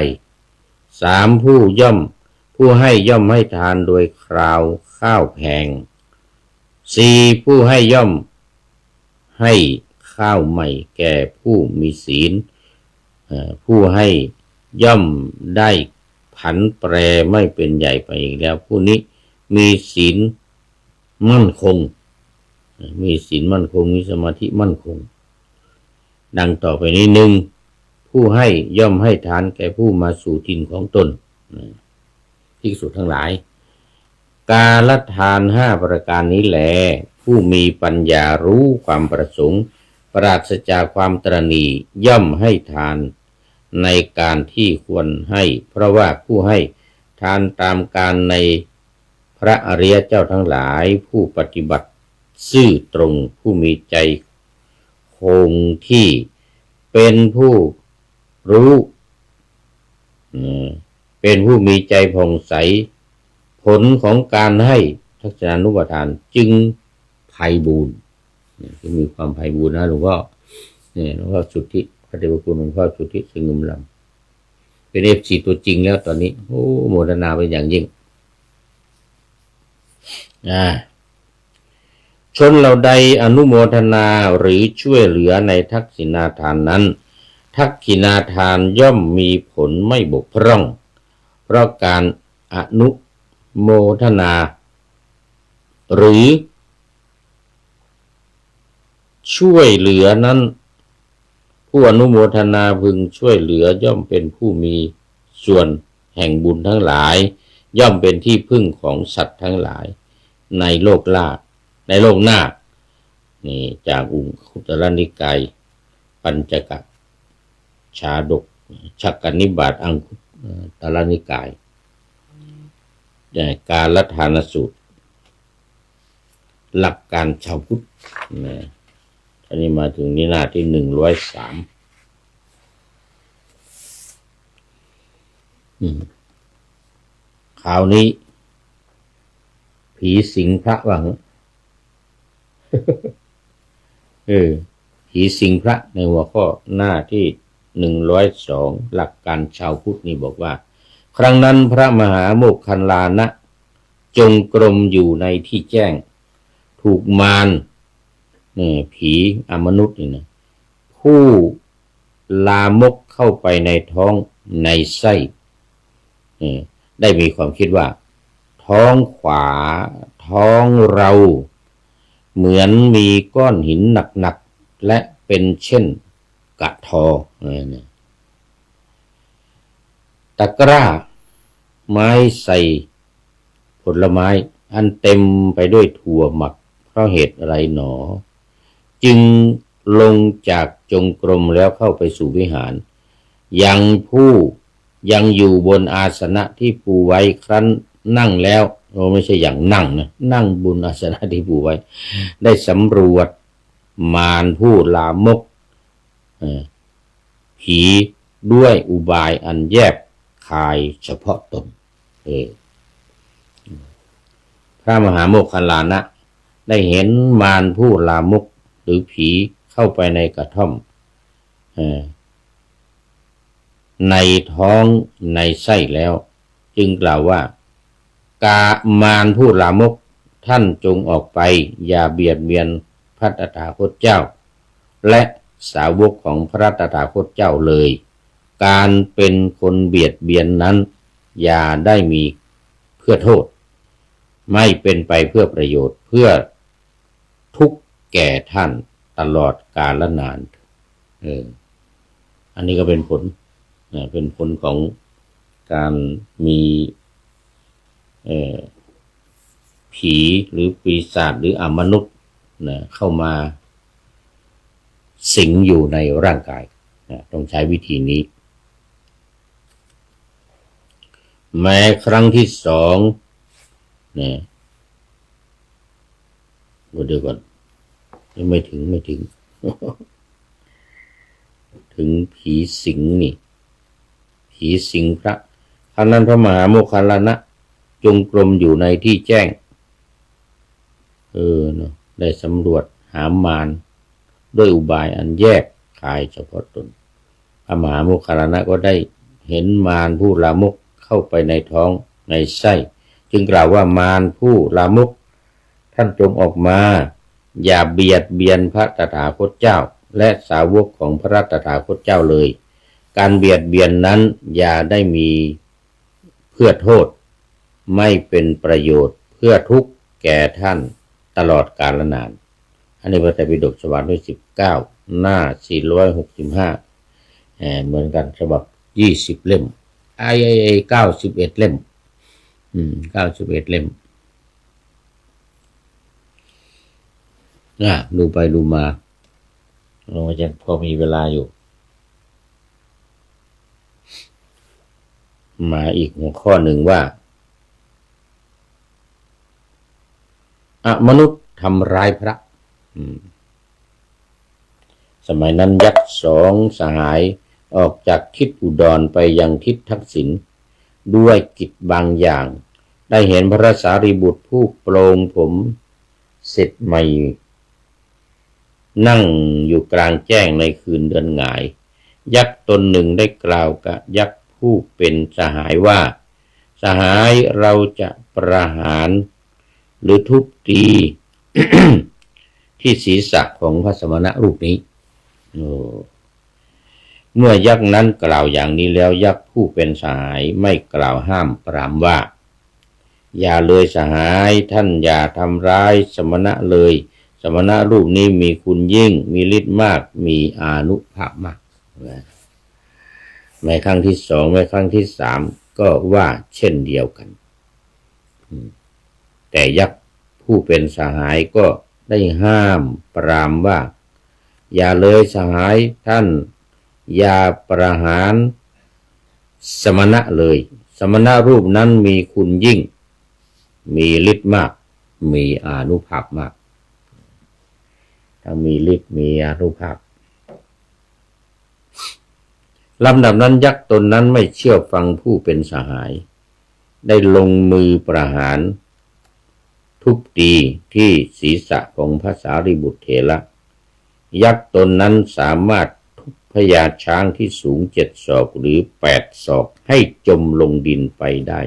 3ผู้ให้ย่อมให้ทานโดยคราวข้าวแพง สี่ผู้ให้ย่อมให้ข้าวใหม่แก่ผู้มีศีลผู้ให้ย่อมได้ผันแปรไม่เป็นใหญ่ไปอีกแล้วผู้นี้มีศีลมั่นคงมีศีลมั่นคงมีสมาธิมั่นคงดังต่อไปนี้หนึ่งผู้ให้ย่อมให้ทานแก่ผู้มาสู่ถิ่นของตนภิกษุทั้งหลายกาลทานห้าประการนี้แลผู้มีปัญญารู้ความประสงค์ปราศจากความตระหนี่ย่อมให้ทานในการที่ควรให้เพราะว่าผู้ให้ทานตามการในพระอริยเจ้าทั้งหลายผู้ปฏิบัติซื่อตรงผู้มีใจคงที่เป็นผู้รู้เป็นผู้มีใจผ่องใสผลของการให้ทักษณานุปทานจึงไพบูลย์ที่มีความไพบูลย์นะหลวงพ่อหลวงพ่อสุทธิพระเดชพระคุณหลวงพ่อสุทธิสงุมลำเป็นFCตัวจริงแล้วตอนนี้โอ้โมทนาเป็นอย่างยิ่งชนเหล่าใดอนุโมทนาหรือช่วยเหลือในทักษิณาทานนั้นทักษิณาทานย่อมมีผลไม่บกพร่องเพราะการอนุโมทนาหรือช่วยเหลือนั้นผู้อนุโมทนาพึงช่วยเหลือย่อมเป็นผู้มีส่วนแห่งบุญทั้งหลายย่อมเป็นที่พึ่งของสัตว์ทั้งหลายในโลกหน้านี่จากอุคุตรนิกายปัญจกชาดกชักกนิบาตอังคุตรนิกายกาลทานสูตรหลักการชาวพุทธอันนี้มาถึงหน้าที่103คราวนี้ผีสิงพระวังผีสิงพระในหัวข้อหน้าที่102หลักการชาวพุทธนี่บอกว่าครั้งนั้นพระมหาโมคคัลลานะจงกรมอยู่ในที่แจ้งถูกมารผีอมนุษย์นี่นะผู้ลามกเข้าไปในท้องในไส้ได้มีความคิดว่าท้องขวาท้องเราเหมือนมีก้อนหินหนักๆและเป็นเช่นกะทอตะกร้าไม้ใส่ผลไม้อันเต็มไปด้วยถั่วหมักเพราะเหตุอะไรหนอจึงลงจากจงกรมแล้วเข้าไปสู่วิหารยังอยู่บนอาสนะที่ปูไว้ครั้นนั่งแล้วไม่ใช่อย่างนั่งนะนั่งบนอาสนะที่ปูไว้ได้สำรวจมารผู้ลามกผีด้วยอุบายอันแยบคายเฉพาะตนพระมหาโมคคัลลานะได้เห็นมารผู้ลามกหรือผีเข้าไปในกระท่อมในท้องในไส้แล้วจึงกล่าวว่ากามารผู้ลามกท่านจงออกไปอย่าเบียดเบียนพระตถาคตเจ้าและสาวกของพระตถาคตเจ้าเลยการเป็นคนเบียดเบียนนั้นอย่าได้มีเพื่อโทษไม่เป็นไปเพื่อประโยชน์เพื่อทุกข์แก่ท่านตลอดกาลนานอันนี้ก็เป็นผลของการมีผีหรือปีศาจหรืออมนุษย์เข้ามาสิงอยู่ในร่างกายต้องใช้วิธีนี้แม้ครั้งที่สองเดี๋ยวก่อนไม่ถึง ถึงผีสิงนี่ผีสิงพระครั้งนั้นพระมหาโมคคัลลานะจงกรมอยู่ในที่แจ้งได้สำรวจหามารด้วยอุบายอันแยกคายเฉพาะตนพระมหาโมคคัลลานะก็ได้เห็นมารผู้ลามกเข้าไปในท้องในไส้จึงกล่าวว่ามารผู้ลามก ท่านจงออกมาอย่าเบียดเบียนพระตถาคตเจ้าและสาวกของพระตถาคตเจ้าเลยการเบียดเบียนนั้นอย่าได้มีเพื่อโทษไม่เป็นประโยชน์เพื่อทุกข์แก่ท่านตลอดกาลนานอันนี้พระไตรปิฎกฉบับที่19หน้า465เหมือนกันฉบับ20เล่ม91เล่ม91เล่มดูไปดูมาเราจะพอมีเวลาอยู่มาอีกหัวข้อหนึ่งว่ามนุษย์ทำร้ายพระสมัยนั้นยักษ์2 สหายออกจากทิศอุดรไปยังทิศทักษิณด้วยกิจบางอย่างได้เห็นพระสารีบุตรผู้โปร่งผมเสร็จใหม่นั่งอยู่กลางแจ้งในคืนเดือนหงายยักษ์ตนหนึ่งได้กล่าวกับยักษ์ผู้เป็นสหายว่าสหายเราจะประหารหรือทุบตี ที่ศีรษะของพระสมณะรูปนี้เมื่อยักษ์นั้นกล่าวอย่างนี้แล้วยักษ์ผู้เป็นสหายไม่กล่าวห้ามปรามว่าอย่าเลยสหายท่านอย่าทำร้ายสมณะเลยสมณะรูปนี้มีคุณยิ่งมีฤทธิ์มากมีอานุภาพมากในครั้งที่2ในครั้งที่3ก็ว่าเช่นเดียวกันแต่ยักษ์ผู้เป็นสหายก็ได้ห้ามปรามว่าอย่าเลยสหายท่านอย่าประหารสมณะเลยสมณะรูปนั้นมีคุณยิ่งมีฤทธิ์มากมีอานุภาพมากถ้ามีฤทธิ์มีอานุภาพลำดับนั้นยักษ์ตนนั้นไม่เชื่อฟังผู้เป็นสหายได้ลงมือประหารทุบตีที่ศีรษะของพระสารีบุตรเถระยักษ์ตนนั้นสามารถทุบพญาช้างที่สูง7 ศอกหรือ8 ศอกให้จมลงดินไปได้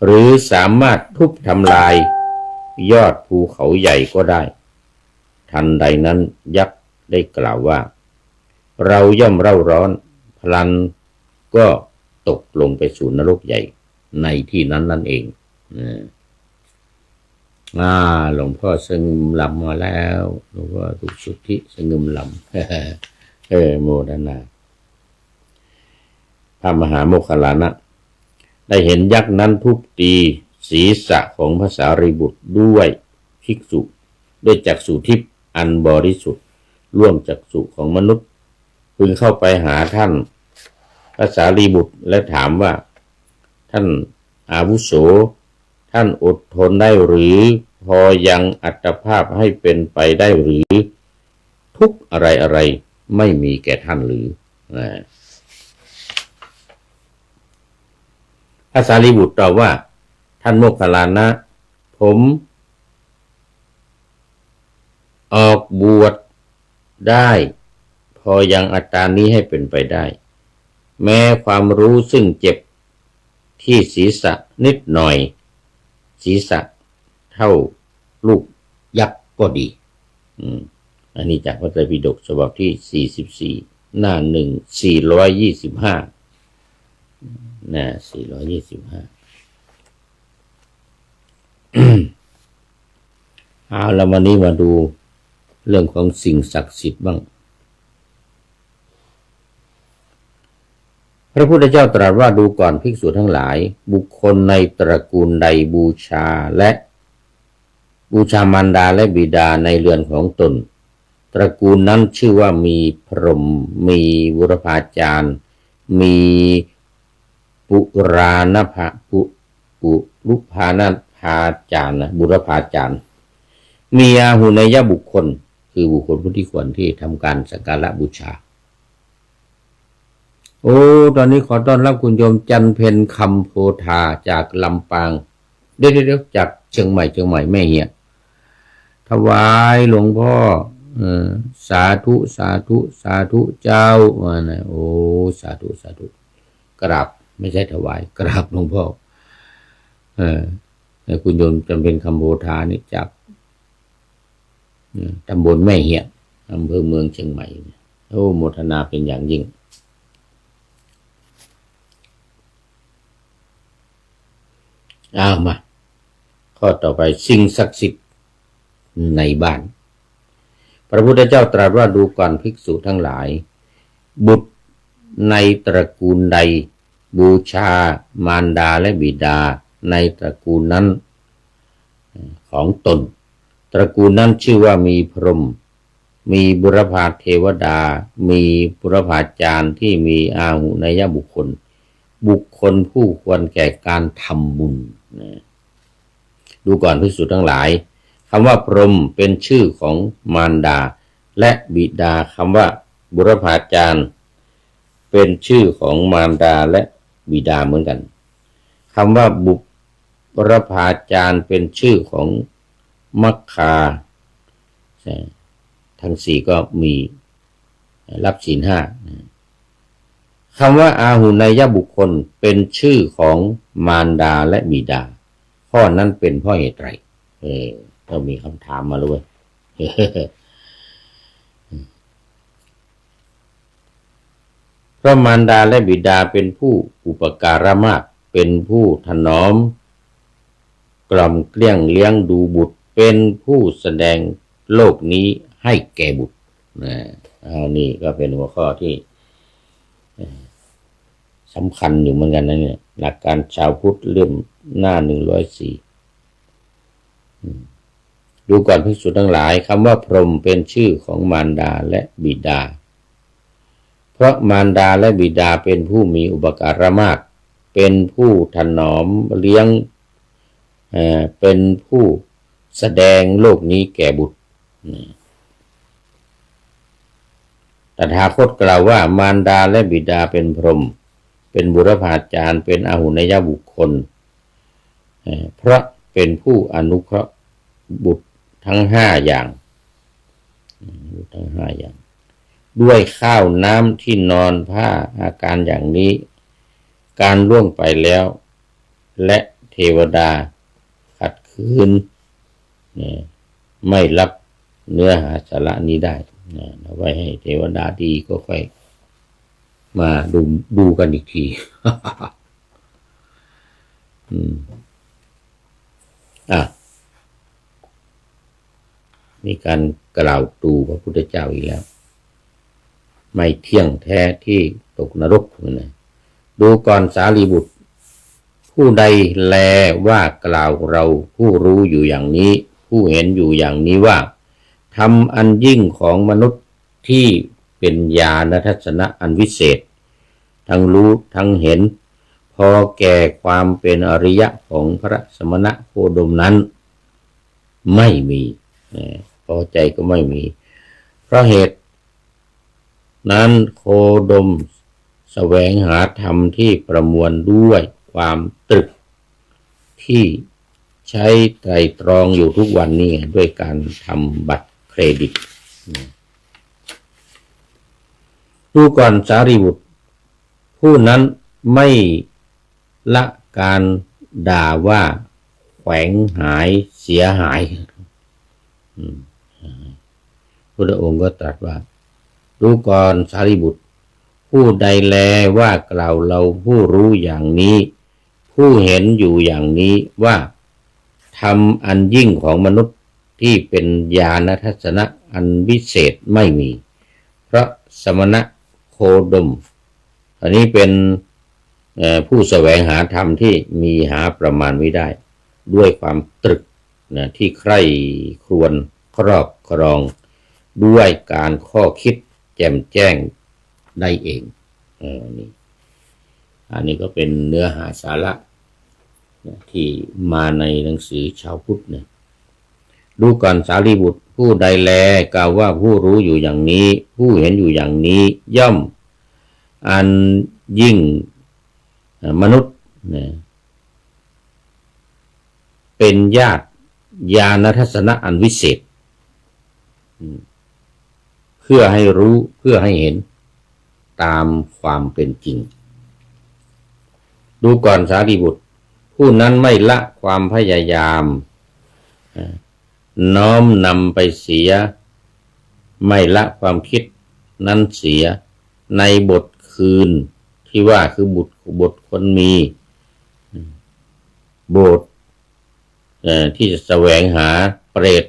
หรือสามารถทุบทำลายยอดภูเขาใหญ่ก็ได้ทันใดนั้นยักษ์ได้กล่าวว่าเราย่อมเร่าร้อนพลันก็ตกลงไปสู่นรกใหญ่ในที่นั้นนั่นเองหลวงพ่อสงึมลำมาแล้วหลวงพ่อถูกสุทธิสงึมลำโมทนาพระมหาโมคคัลลานะได้เห็นยักษ์นั้นทุบตีศีรษะของพระสารีบุตรด้วยภิกษุด้วยจักษุทิพย์อันบริสุทธิ์ร่วมจักษุของมนุษย์พึงเข้าไปหาท่านพระสารีบุตรและถามว่าท่านอาวุโสท่านอดทนได้หรือพอยังอัตภาพให้เป็นไปได้หรือทุกอะไรไม่มีแก่ท่านหรือพระสารีบุตรตอบว่าท่านโมคคัลลานะผมออกบวชได้พอยังอัตตานี้ให้เป็นไปได้แม้ความรู้ซึ่งเจ็บที่ศีรษะนิดหน่อยศีรษะเท่าลูกยักษ์ก็ดีอันนี้จากพระไตรปิฎกฉบับที่44หน้า425นะ425เอาแล้ววันนี้มาดูเรื่องของสิ่งศักดิ์สิทธิ์บ้างพระพุทธเจ้าตรัสว่าดูก่อนภิกษุทั้งหลายบุคคลในตระกูลใดบูชาและบูชามารดาและบิดาในเรือนของตนตระกูลนั้นชื่อว่ามีพรหมมีบุรพาจารย์มีปุราณภะปุรุพานภาจารย์บุรพาจารย์มีอาหุนยบุคคลคือบุคคลผู้ที่ควรที่ทำการสักการะบูชาตอนนี้ขอต้อนรับคุณโยมจันเพ็ญคำโพธาจากลำปางเดี๋ยวจากเชียงใหม่แม่เฮียถวายหลวงพ่อสาธุเจ้านะสาธุกราบไม่ใช่ถวายกราบหลวงพ่อ คุณโยมจำเป็นคำโพธานี่จากตำบลแม่เหียดอำเภอเมืองเชียงใหม่โอ้โมทนาเป็นอย่างยิ่งมาข้อต่อไปสิ่งศักดิ์สิทธิ์ในบ้านพระพุทธเจ้าตรัสว่าดูก่อนภิกษุทั้งหลายบุตรในตระกูลใดบูชามารดาและบิดาในตระกูลนั้นของตนตระกูลนั้นชื่อว่ามีพรหมมีบุรพาเทวดามีบุรพาจารย์ที่มีอาหุนยบุคคลผู้ควรแก่การทำบุญดูก่อนภิกษุทั้งหลายคำว่าพรหมเป็นชื่อของมารดาและบิดาคำว่าบุรพาจารย์เป็นชื่อของมารดาและบิดาเหมือนกันคำว่าบุรพาจารย์เป็นชื่อของมัคคาทั้งสี่ก็มีรับศีลห้าคำว่าอาหุนยบุคคลเป็นชื่อของมารดาและบิดาข้อนั้นเป็นเพราะเหตุไรก็มีคำถามมาเลยเพราะมารดาและบิดาเป็นผู้อุปการะมากเป็นผู้ถนอมกล่อมเกลี้ยงเลี้ยงดูบุตรเป็นผู้แสดงโลกนี้ให้แก่บุตรนี่ก็เป็นหัวข้อที่สำคัญอยู่เหมือนกันนะเนี่ยหลักการชาวพุทธเล่มหน้า104ดูก่อนภิกษุทั้งหลายคำว่าพรหมเป็นชื่อของมารดาและบิดาเพราะมารดาและบิดาเป็นผู้มีอุปการะมากเป็นผู้ถนอมเลี้ยงเป็นผู้แสดงโลกนี้แก่บุตรตถาคตกล่าวว่ามารดาและบิดาเป็นพรหมเป็นบุรพาจารย์เป็นอาหุนยบุคคลเพราะเป็นผู้อนุเคราะห์บุตรทั้งห้าอย่างด้วยข้าวน้ำที่นอนผ้าอาการอย่างนี้การล่วงไปแล้วและเทวดาขัดขืนไม่รับเนื้อหาสาระนี้ได้เอาไว้ให้เทวดาดีก็ค่อยมาดูกันอีกที มีการกล่าวตูพระพุทธเจ้าอีกแล้วไม่เที่ยงแท้ที่ตกนรกนะดูก่อนสารีบุตรผู้ใดแลว่ากล่าวเราผู้รู้อยู่อย่างนี้ผู้เห็นอยู่อย่างนี้ว่าธรรมอันยิ่งของมนุษย์ที่เป็นญาณทัศนะอันวิเศษทั้งรู้ทั้งเห็นพอแก่ความเป็นอริยะของพระสมณะโคดมนั้นไม่มีพอใจก็ไม่มีเพราะเหตุนั้นโคดมแสวงหาธรรมที่ประมวลด้วยความตรึกที่ใช้ไตรตรองอยู่ทุกวันนี้ด้วยการทำบัตรเครดิตดูก่อนสารีบุตรผู้นั้นไม่ละการด่าว่าแขวงหายเสียหายพระองค์ก็ตรัสว่าดูก่อนสารีบุตรผู้ใดแลว่ากล่าวเราผู้รู้อย่างนี้ผู้เห็นอยู่อย่างนี้ว่าธรรมอันยิ่งของมนุษย์ที่เป็นญาณทัศนะอันวิเศษไม่มีเพราะสมณะโคดมอันนี้เป็นผู้แสวงหาธรรมที่มีหาประมาณไม่ได้ด้วยความตรึกที่ใคร่ครวญครอบครองด้วยการข้อคิดแจ่มแจ้งได้เองอันนี้ก็เป็นเนื้อหาสาระที่มาในหนังสือชาวพุทธเนี่ยดูก่อนสารีบุตรผู้ใดแลกล่าวว่าผู้รู้อยู่อย่างนี้ผู้เห็นอยู่อย่างนี้ย่อมอันยิ่งมนุษย์เป็นญาติญาณทัศนะอันวิเศษเพื่อให้รู้เพื่อให้เห็นตามความเป็นจริงดูก่อนสารีบุตรผ ผู้นั้นไม่ละความพยายามน้อมนำไปเสียไม่ละความคิดนั้นเสียในบทคืนที่ว่าคือบทคนมีโบสถ์ที่จะแสวงหาเปรต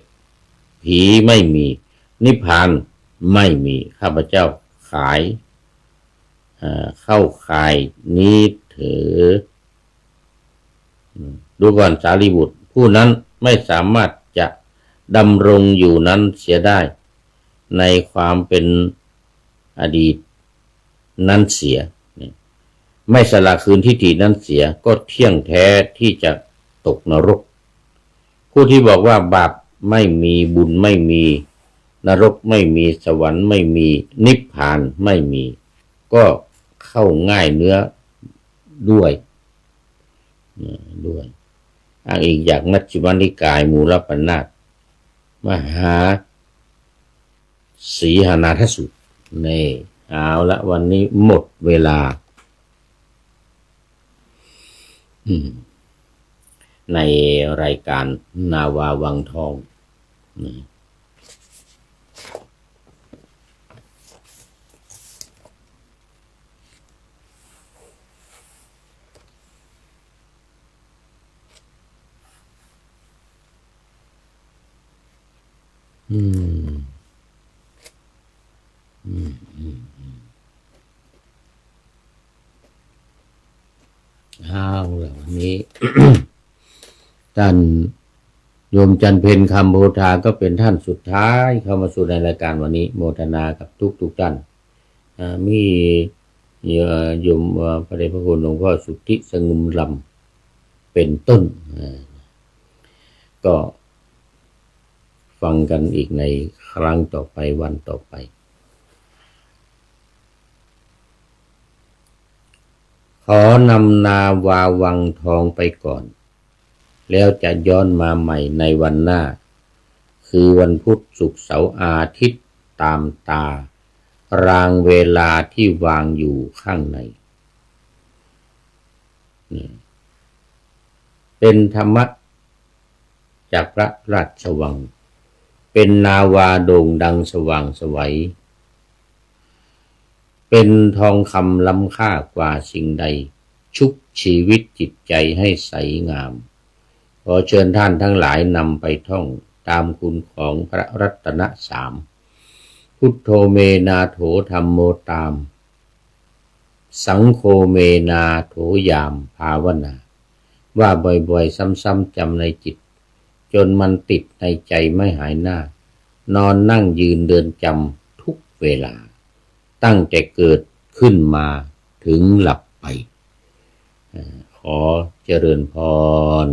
ผีไม่มีนิพพานไม่มีข้าพเจ้าขายเข้าข่ายนี้เถอดูก่อนสารีบุตรผู้นั้นไม่สามารถจะดำรงอยู่นั้นเสียได้ในความเป็นอดีตนั้นเสียไม่สละคืนทิฏฐินั้นเสียก็เที่ยงแท้ที่จะตกนรกผู้ที่บอกว่าบาปไม่มีบุญไม่มีนรกไม่มีสวรรค์ไม่มีนิพพานไม่มีก็เข้าง่ายเนื้อด้วยอ้างอิงจากมัชฌิมนิกายมูลปัญนาตมหาสีหนาทสูตรนี่เอาละวันนี้หมดเวลาในรายการนาวาวังทองเอาละวันนี้ ท่านโยมจันเพ็ญคำโพธาก็เป็นท่านสุดท้ายเข้ามาสู่ในรายการวันนี้โมทนากับทุกท่านมีโยมพระเดชพระคุณหลวงพ่อสุทธิสงุมลำเป็นต้นก็ฟังกันอีกในครั้งต่อไปวันต่อไปขอนำนาวาวังทองไปก่อนแล้วจะย้อนมาใหม่ในวันหน้าคือวันพุธศุกร์เสาร์อาทิตย์ตามตารางเวลาที่วางอยู่ข้างในเป็นธรรมะจากพระราชวังเป็นนาวาโด่งดังสว่างไสวเป็นทองคำล้ำค่ากว่าสิ่งใดชุบชีวิตจิตใจให้ใสงามขอเชิญท่านทั้งหลายนำไปท่องตามคุณของพระรัตนสามพุทโธเมนาโถธัมโมตามสังโฆเมนาโถยามภาวนาว่าบ่อยๆซ้ำๆจำในจิตจนมันติดในใจไม่หายหน้านอนนั่งยืนเดินจำทุกเวลาตั้งแต่เกิดขึ้นมาถึงหลับไปขอเจริญพร